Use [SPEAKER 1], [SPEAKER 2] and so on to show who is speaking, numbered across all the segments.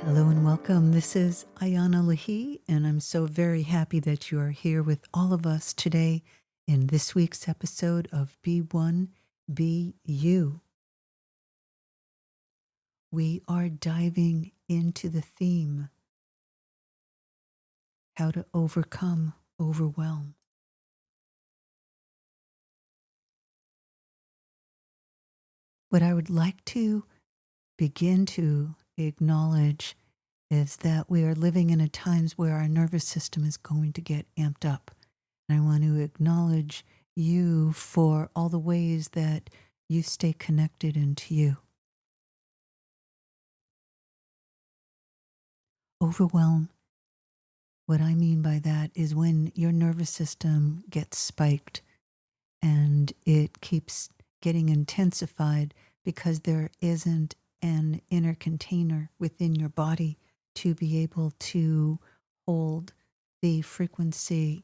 [SPEAKER 1] Hello and welcome. This is Ayana Lahi, and I'm so very happy that you are here with all of us today in this week's episode of Be One, Be You. We are diving into the theme, how to overcome overwhelm. What I would like to begin to acknowledge is that we are living in a times where our nervous system is going to get amped up. And I want to acknowledge you for all the ways that you stay connected into you. Overwhelm, what I mean by that is when your nervous system gets spiked and it keeps getting intensified because there isn't an inner container within your body to be able to hold the frequency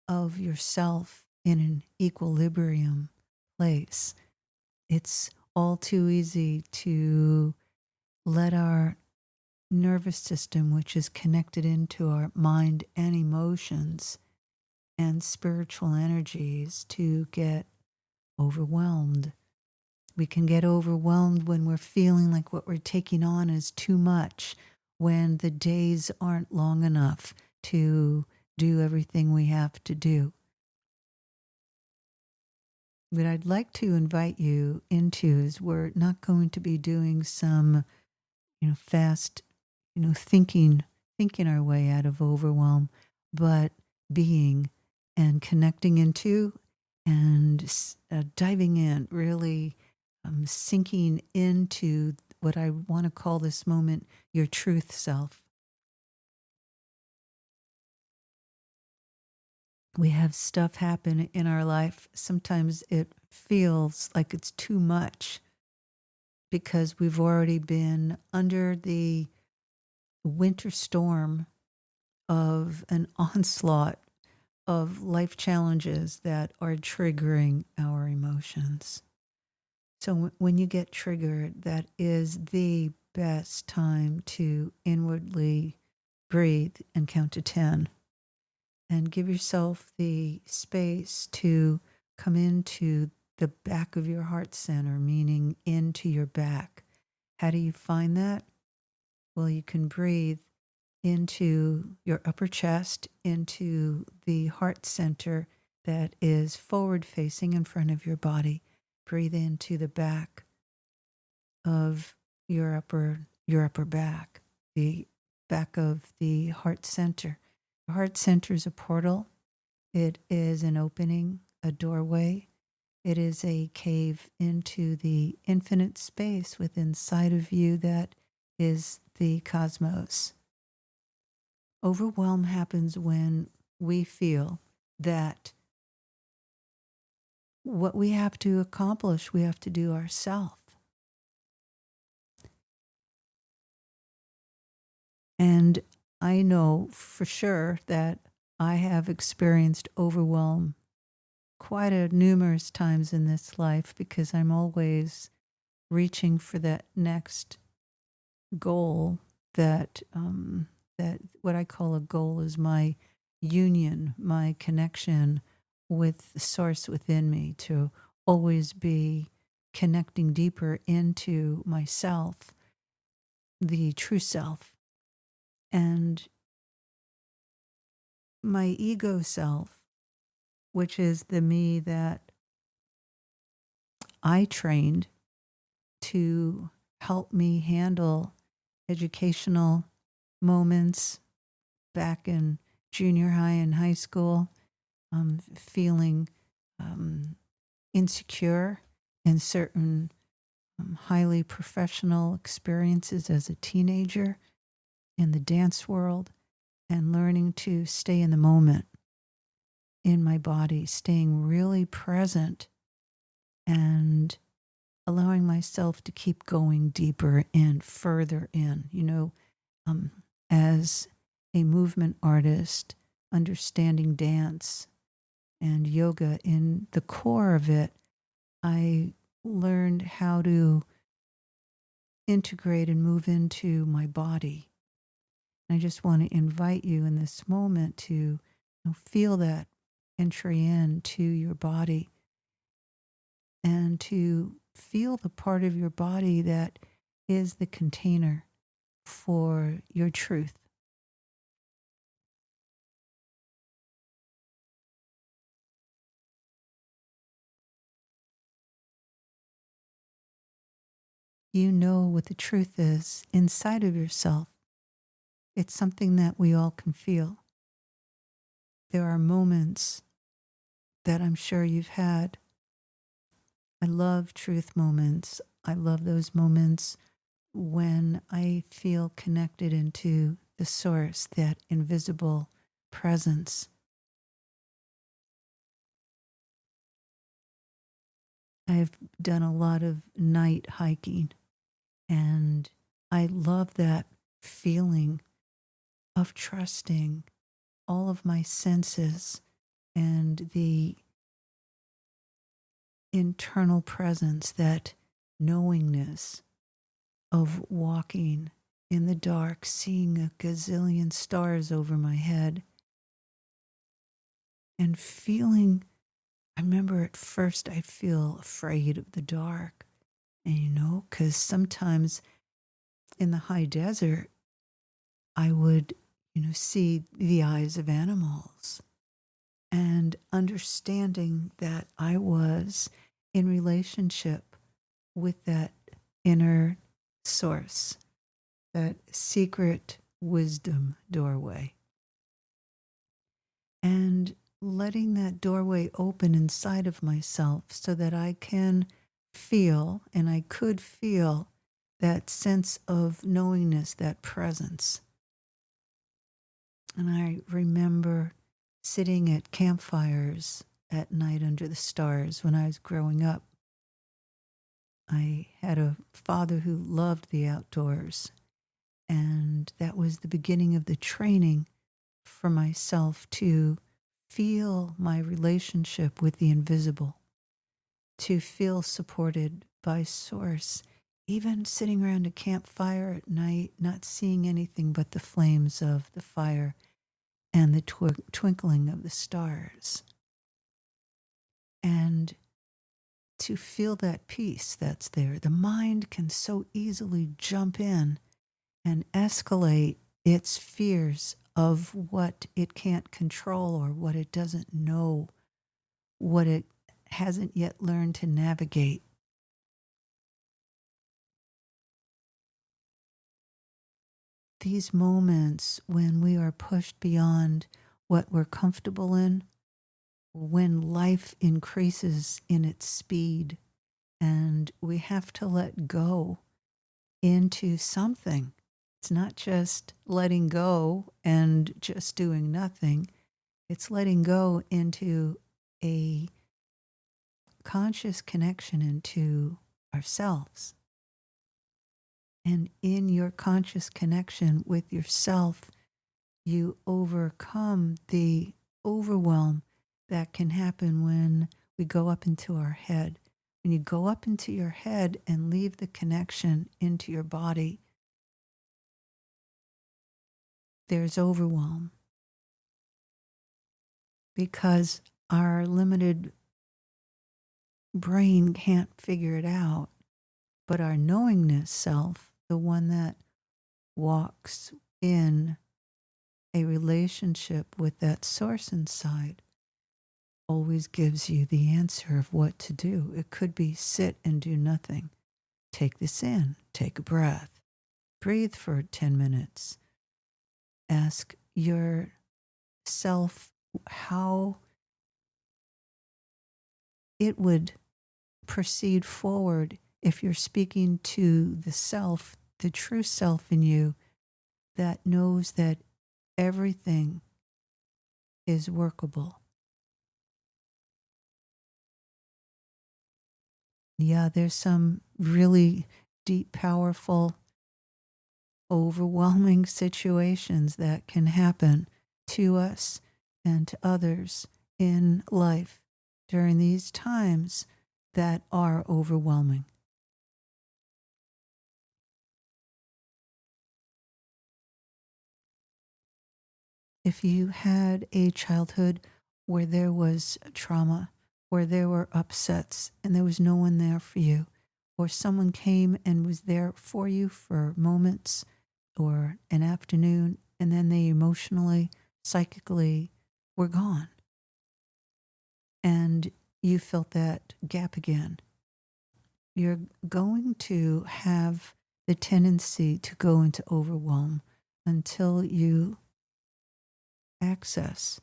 [SPEAKER 1] of yourself in an equilibrium place. It's all too easy to let our nervous system, which is connected into our mind and emotions and spiritual energies, to get overwhelmed. We can get overwhelmed when we're feeling like what we're taking on is too much, when the days aren't long enough to do everything we have to do. What I'd like to invite you into is we're not going to be doing some, fast, thinking our way out of overwhelm, but being and connecting into and diving in, really sinking into what I want to call this moment your truth self. We have stuff happen in our life. Sometimes it feels like it's too much because we've already been under the winter storm of an onslaught of life challenges that are triggering our emotions. So when you get triggered, that is the best time to inwardly breathe and count to 10 and give yourself the space to come into the back of your heart center, meaning into your back. How do you find that? Well, you can breathe into your upper chest, into the heart center that is forward facing in front of your body. Breathe into the back of your upper back, the back of the heart center. The heart center is a portal. It is an opening, a doorway. It is a cave into the infinite space within inside of you that is the cosmos. Overwhelm happens when we feel that what we have to accomplish, we have to do ourselves. And I know for sure that I have experienced overwhelm quite a numerous times in this life because I'm always reaching for that next goal that what I call a goal is my union, my connection with the source within me, to always be connecting deeper into myself, the true self. And my ego self, which is the me that I trained to help me handle educational moments back in junior high and high school, feeling insecure in certain highly professional experiences as a teenager in the dance world, and learning to stay in the moment in my body, staying really present and allowing myself to keep going deeper in, further in, as a movement artist, understanding dance and yoga in the core of it, I learned how to integrate and move into my body. I just want to invite you in this moment to feel that entry into your body and to feel the part of your body that is the container for your truth. You know what the truth is inside of yourself. It's something that we all can feel. There are moments that I'm sure you've had. I love truth moments. I love those moments when I feel connected into the source, that invisible presence. I've done a lot of night hiking, and I love that feeling of trusting all of my senses and the internal presence, that knowingness of walking in the dark, seeing a gazillion stars over my head, and feeling. I remember at first I'd feel afraid of the dark, and because sometimes in the high desert, I would, see the eyes of animals, and understanding that I was in relationship with that inner source, that secret wisdom doorway. And letting that doorway open inside of myself so that I can feel, and I could feel, that sense of knowingness, that presence. And I remember sitting at campfires at night under the stars when I was growing up. I had a father who loved the outdoors, and that was the beginning of the training for myself to feel my relationship with the invisible, to feel supported by Source, even sitting around a campfire at night, not seeing anything but the flames of the fire and the twinkling of the stars. And to feel that peace that's there. The mind can so easily jump in and escalate its fears of what it can't control or what it doesn't know, what it hasn't yet learned to navigate. These moments when we are pushed beyond what we're comfortable in, when life increases in its speed and we have to let go into something. It's not just letting go and just doing nothing. It's letting go into a conscious connection into ourselves. And in your conscious connection with yourself, you overcome the overwhelm that can happen when we go up into our head. When you go up into your head and leave the connection into your body, there's overwhelm because our limited brain can't figure it out. But our knowingness self, the one that walks in a relationship with that source inside, always gives you the answer of what to do. It could be sit and do nothing. Take this in, take a breath, breathe for 10 minutes. Ask yourself how it would proceed forward if you're speaking to the self, the true self in you that knows that everything is workable. Yeah, there's some really deep, powerful, overwhelming situations that can happen to us and to others in life during these times that are overwhelming. If you had a childhood where there was trauma, where there were upsets, and there was no one there for you, or someone came and was there for you for moments or an afternoon, and then they emotionally, psychically were gone, and you felt that gap again, you're going to have the tendency to go into overwhelm until you access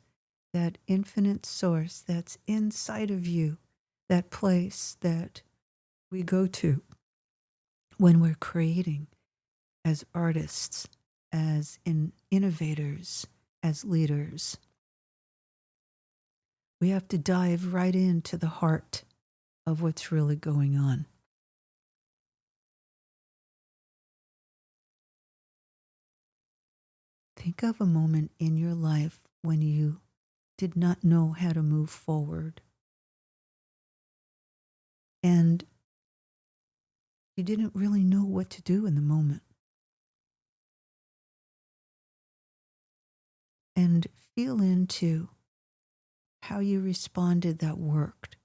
[SPEAKER 1] that infinite source that's inside of you, that place that we go to when we're creating as artists, as innovators, as leaders. We have to dive right into the heart of what's really going on. Think of a moment in your life when you did not know how to move forward and you didn't really know what to do in the moment. And feel into how you responded that worked.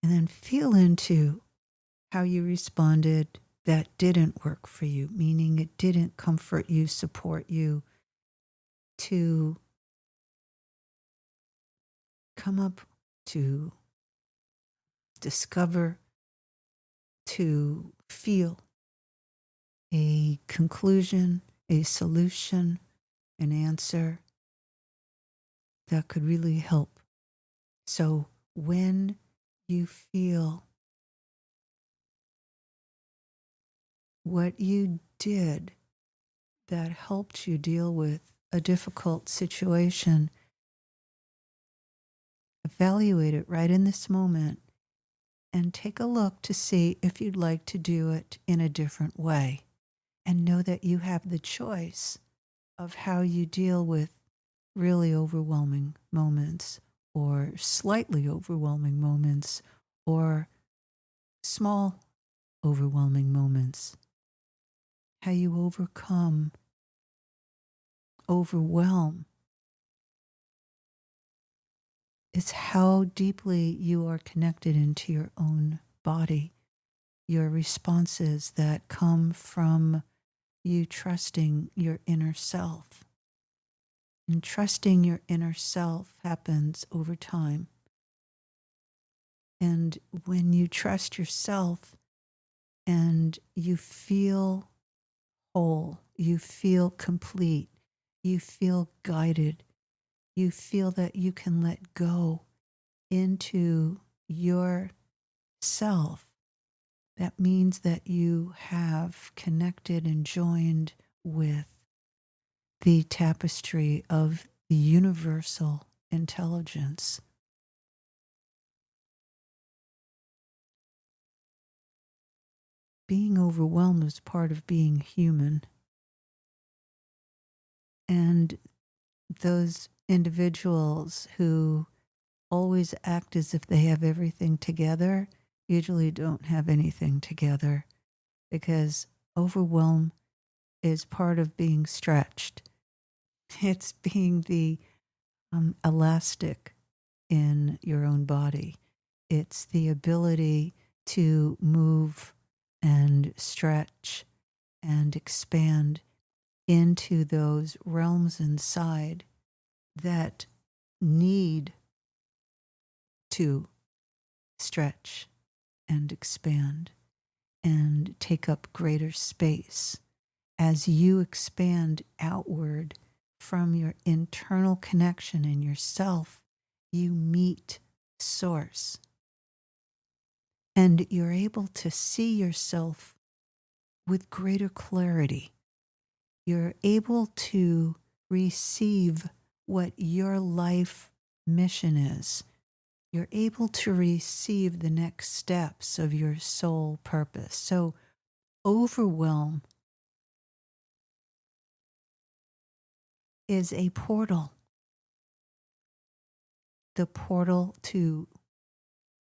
[SPEAKER 1] And then feel into how you responded that didn't work for you, meaning it didn't comfort you, support you to come up, to discover, to feel a conclusion, a solution, an answer that could really help. So when you feel what you did that helped you deal with a difficult situation, evaluate it right in this moment and take a look to see if you'd like to do it in a different way. And know that you have the choice of how you deal with really overwhelming moments or slightly overwhelming moments or small overwhelming moments. How you overcome overwhelm. It's how deeply you are connected into your own body, your responses that come from you trusting your inner self. And trusting your inner self happens over time. And when you trust yourself and you feel whole, you feel complete, you feel guided, you feel that you can let go into your self, that means that you have connected and joined with the tapestry of the universal intelligence. Being overwhelmed is part of being human. And those individuals who always act as if they have everything together usually don't have anything together, because overwhelm is part of being stretched. It's being the elastic in your own body. It's the ability to move and stretch and expand into those realms inside that need to stretch and expand and take up greater space. As you expand outward from your internal connection in yourself, you meet Source. And you're able to see yourself with greater clarity. You're able to receive what your life mission is. You're able to receive the next steps of your soul purpose. So, overwhelm is a portal, the portal to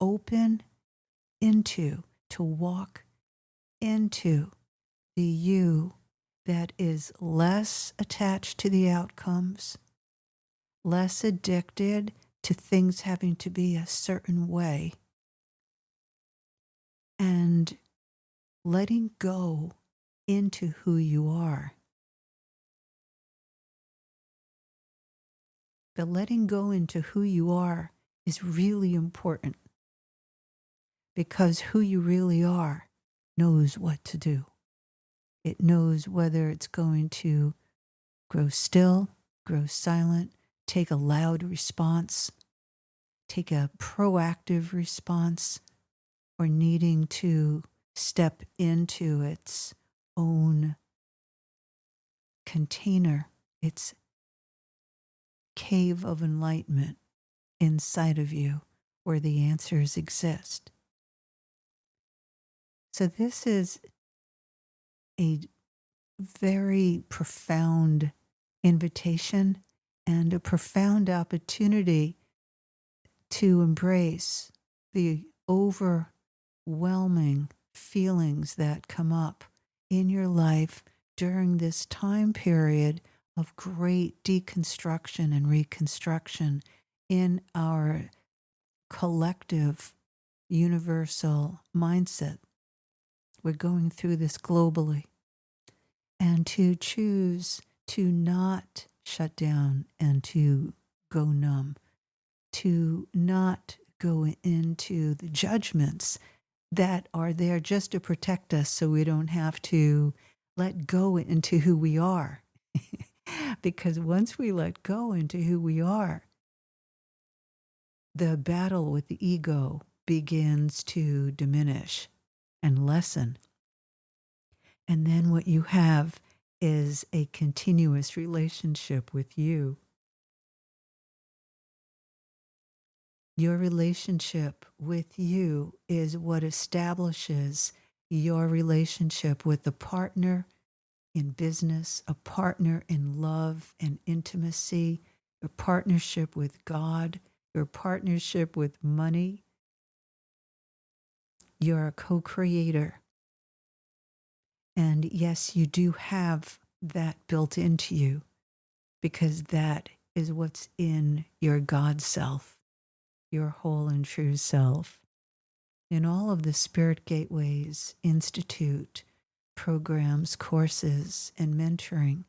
[SPEAKER 1] open into, to walk into the you that is less attached to the outcomes, less addicted to things having to be a certain way, and letting go into who you are. The letting go into who you are is really important because who you really are knows what to do. It knows whether it's going to grow still, grow silent, take a loud response, take a proactive response, or needing to step into its own container, its cave of enlightenment inside of you where the answers exist. So this is a very profound invitation and a profound opportunity to embrace the overwhelming feelings that come up in your life during this time period of great deconstruction and reconstruction in our collective universal mindset. We're going through this globally. And to choose to not shut down and to go numb, to not go into the judgments that are there just to protect us so we don't have to let go into who we are. Because once we let go into who we are, the battle with the ego begins to diminish and lessen. And then what you have is a continuous relationship with you. Your relationship with you is what establishes your relationship with the partner in business, a partner in love and intimacy, your partnership with God, your partnership with money. You're a co-creator. And yes, you do have that built into you because that is what's in your God self, your whole and true self. In all of the Spirit Gateways Institute programs, courses, and mentoring,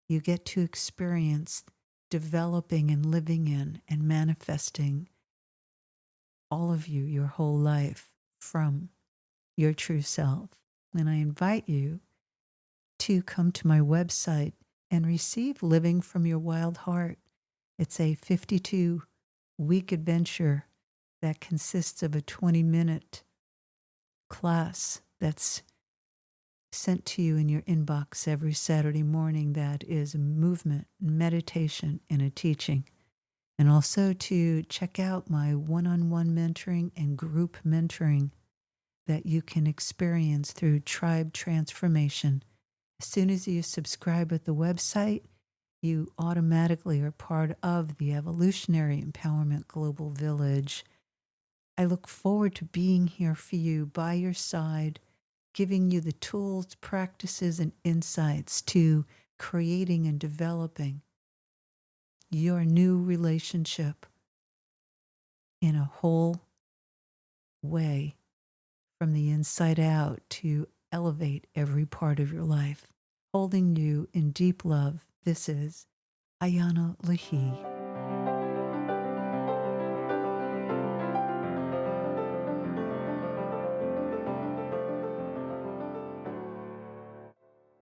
[SPEAKER 1] you get to experience developing and living in and manifesting all of you, your whole life from your true self. And I invite you to come to my website and receive Living from Your Wild Heart. It's a 52-week adventure that consists of a 20-minute class that's sent to you in your inbox every Saturday morning that is a movement, meditation, and a teaching. And also to check out my one-on-one mentoring and group mentoring that you can experience through Tribe Transformation. As soon as you subscribe at the website, you automatically are part of the Evolutionary Empowerment Global Village. I look forward to being here for you, by your side, giving you the tools, practices, and insights to creating and developing your new relationship in a whole way from the inside out to elevate every part of your life. Holding you in deep love, this is Ayana Lahi.